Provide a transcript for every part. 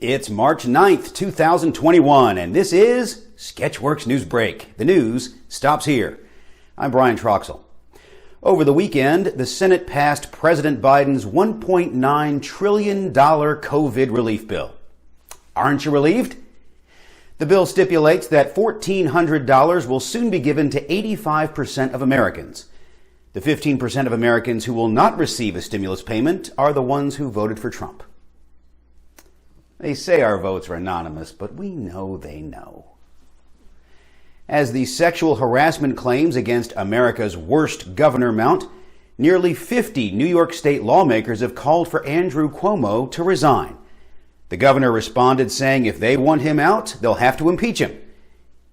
It's March 9th, 2021, and this is Sketchworks NewsBrake. The news stops here. I'm Brian Troxell. Over the weekend, the Senate passed President Biden's $1.9 trillion COVID relief bill. Aren't you relieved? The bill stipulates that $1,400 will soon be given to 85% of Americans. The 15% of Americans who will not receive a stimulus payment are the ones who voted for Trump. They say our votes are anonymous, but we know they know. As the sexual harassment claims against America's worst governor mount, nearly 50 New York State lawmakers have called for Andrew Cuomo to resign. The governor responded saying if they want him out, they'll have to impeach him.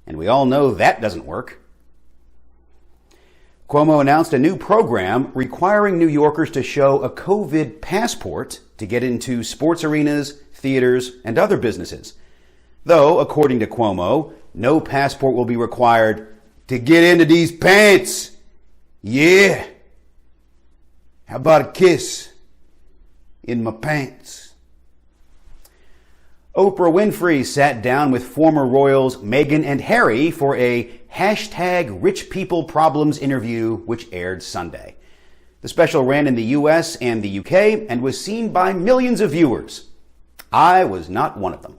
And we all know that doesn't work. Cuomo announced a new program requiring New Yorkers to show a COVID passport to get into sports arenas, theaters, and other businesses. Though, according to Cuomo, no passport will be required to get into these pants. Yeah. How about a kiss in my pants? Oprah Winfrey sat down with former royals Meghan and Harry for a #RichPeopleProblems interview, which aired Sunday. The special ran in the US and the UK and was seen by millions of viewers. I was not one of them.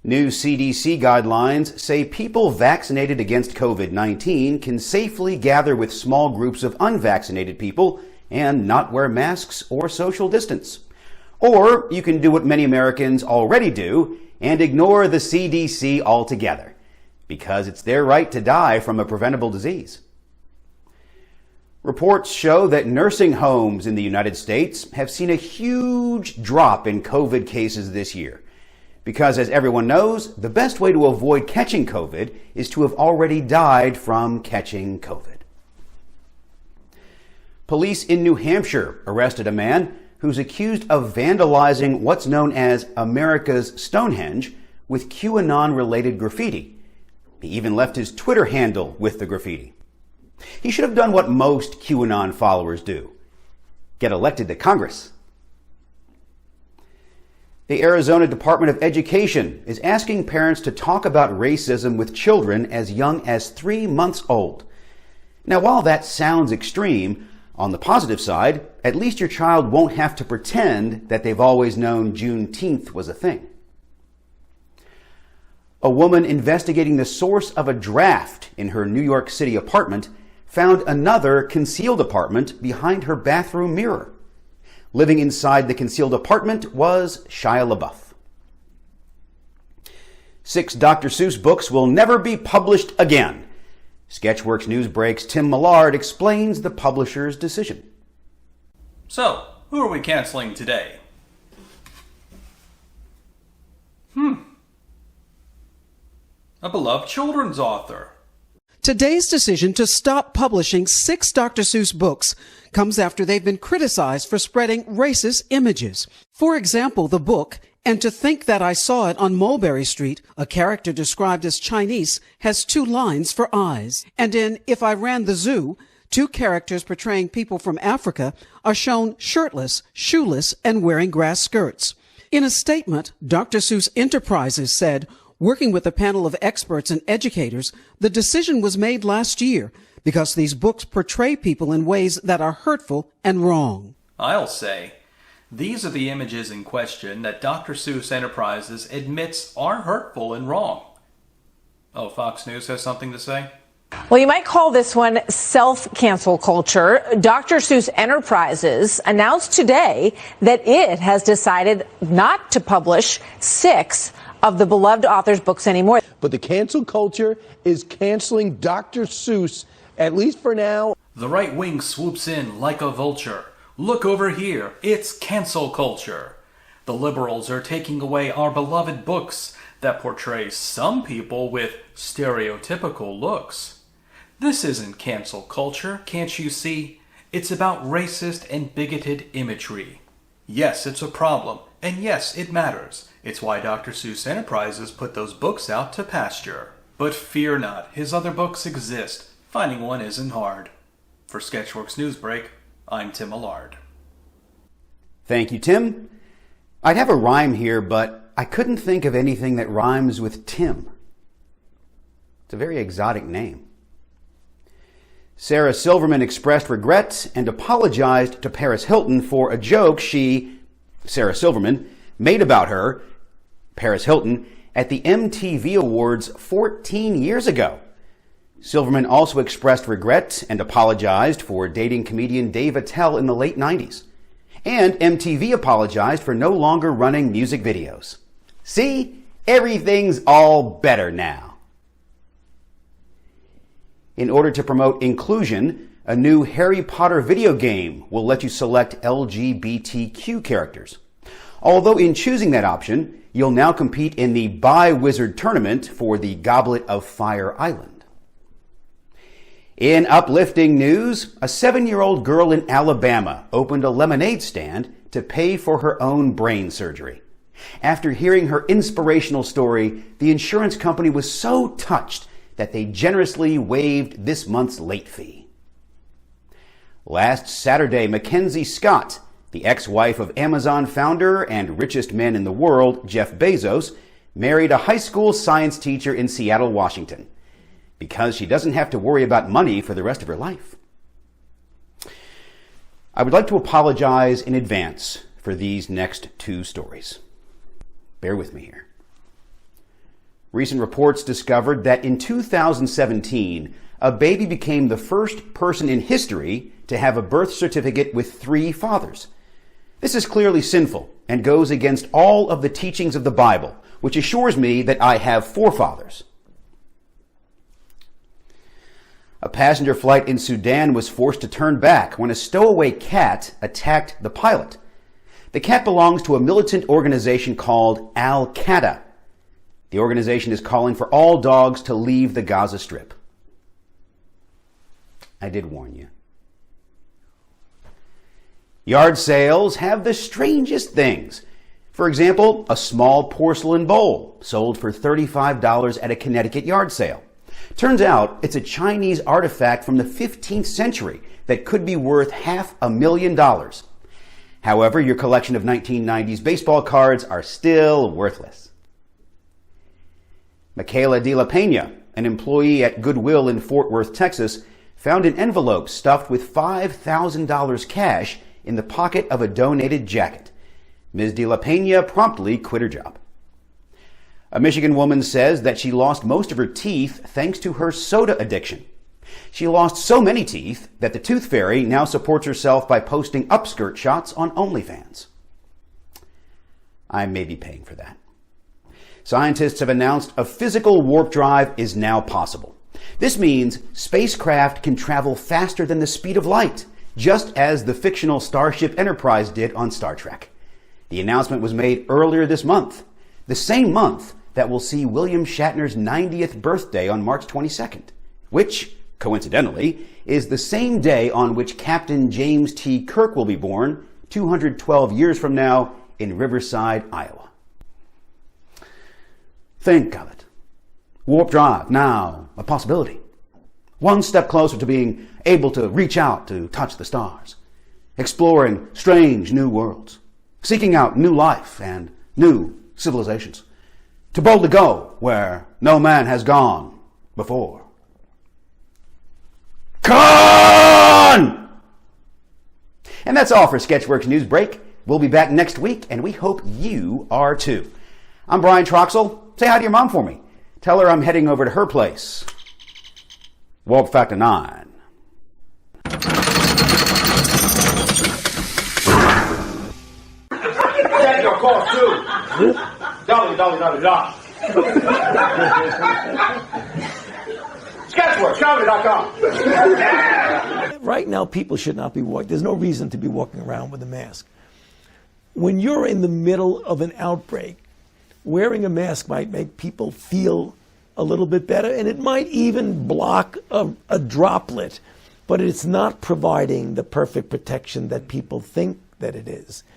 New CDC guidelines say people vaccinated against COVID-19 can safely gather with small groups of unvaccinated people and not wear masks or social distance. Or you can do what many Americans already do and ignore the CDC altogether, because it's their right to die from a preventable disease. Reports show that nursing homes in the United States have seen a huge drop in COVID cases this year. Because, as everyone knows, the best way to avoid catching COVID is to have already died from catching COVID. Police in New Hampshire arrested a man who's accused of vandalizing what's known as America's Stonehenge with QAnon-related graffiti. He even left his Twitter handle with the graffiti. He should have done what most QAnon followers do: get elected to Congress. The Arizona Department of Education is asking parents to talk about racism with children as young as 3 months old. Now, while that sounds extreme, on the positive side, at least your child won't have to pretend that they've always known Juneteenth was a thing. A woman investigating the source of a draft in her New York City apartment found another concealed apartment behind her bathroom mirror. Living inside the concealed apartment was Shia LaBeouf. 6 Dr. Seuss books will never be published again. Sketchworks NewsBrake's Tim Millard explains the publisher's decision. So, who are we canceling today? A beloved children's author. Today's decision to stop publishing 6 Dr. Seuss books comes after they've been criticized for spreading racist images. For example, the book, And to Think That I Saw It on Mulberry Street, a character described as Chinese, has 2 lines for eyes. And in If I Ran the Zoo, 2 characters portraying people from Africa are shown shirtless, shoeless, and wearing grass skirts. In a statement, Dr. Seuss Enterprises said, working with a panel of experts and educators, the decision was made last year because these books portray people in ways that are hurtful and wrong. I'll say, these are the images in question that Dr. Seuss Enterprises admits are hurtful and wrong. Oh, Fox News has something to say? Well, you might call this one self-cancel culture. Dr. Seuss Enterprises announced today that it has decided not to publish 6 of the beloved author's books anymore. But the cancel culture is canceling Dr. Seuss, at least for now. The right wing swoops in like a vulture. Look over here, it's cancel culture. The liberals are taking away our beloved books that portray some people with stereotypical looks. This isn't cancel culture, can't you see? It's about racist and bigoted imagery. Yes, it's a problem, and yes, it matters. It's why Dr. Seuss Enterprises put those books out to pasture. But fear not, his other books exist. Finding one isn't hard. For Sketchworks NewsBrake, I'm Tim Millard. Thank you, Tim. I'd have a rhyme here, but I couldn't think of anything that rhymes with Tim. It's a very exotic name. Sarah Silverman expressed regret and apologized to Paris Hilton for a joke Sarah Silverman, made about her, Paris Hilton, at the MTV Awards 14 years ago. Silverman also expressed regret and apologized for dating comedian Dave Attell in the late 90s. And MTV apologized for no longer running music videos. See? Everything's all better now. In order to promote inclusion, a new Harry Potter video game will let you select LGBTQ characters. Although in choosing that option, you'll now compete in the Bi-Wizard tournament for the Goblet of Fire Island. In uplifting news, a 7-year-old girl in Alabama opened a lemonade stand to pay for her own brain surgery. After hearing her inspirational story, the insurance company was so touched that they generously waived this month's late fee. Last Saturday, Mackenzie Scott, the ex-wife of Amazon founder and richest man in the world, Jeff Bezos, married a high school science teacher in Seattle, Washington, because she doesn't have to worry about money for the rest of her life. I would like to apologize in advance for these next two stories. Bear with me here. Recent reports discovered that in 2017, a baby became the first person in history to have a birth certificate with 3 fathers. This is clearly sinful and goes against all of the teachings of the Bible, which assures me that I have 4 fathers. A passenger flight in Sudan was forced to turn back when a stowaway cat attacked the pilot. The cat belongs to a militant organization called Al-Qaeda. The organization is calling for all dogs to leave the Gaza Strip. I did warn you. Yard sales have the strangest things. For example, a small porcelain bowl sold for $35 at a Connecticut yard sale. Turns out it's a Chinese artifact from the 15th century that could be worth $500,000. However, your collection of 1990s baseball cards are still worthless. Michaela De La Pena, an employee at Goodwill in Fort Worth, Texas, found an envelope stuffed with $5,000 cash in the pocket of a donated jacket. Ms. De La Pena promptly quit her job. A Michigan woman says that she lost most of her teeth thanks to her soda addiction. She lost so many teeth that the Tooth Fairy now supports herself by posting upskirt shots on OnlyFans. I may be paying for that. Scientists have announced a physical warp drive is now possible. This means spacecraft can travel faster than the speed of light, just as the fictional Starship Enterprise did on Star Trek. The announcement was made earlier this month, the same month that will see William Shatner's 90th birthday on March 22nd, which, coincidentally, is the same day on which Captain James T. Kirk will be born 212 years from now in Riverside, Iowa. Think of it. Warp drive, now a possibility. One step closer to being able to reach out to touch the stars, exploring strange new worlds, seeking out new life and new civilizations, to boldly go where no man has gone before. Con! And that's all for Sketchworks NewsBrake. We'll be back next week, and we hope you are too. I'm Brian Troxel. Say hi to your mom for me. Tell her I'm heading over to her place. Warp Factor 9. That's your cost too. $. Sketchworks.com. Right now, people should not be walking. There's no reason to be walking around with a mask. When you're in the middle of an outbreak, wearing a mask might make people feel a little bit better, and it might even block a droplet, but it's not providing the perfect protection that people think that it is.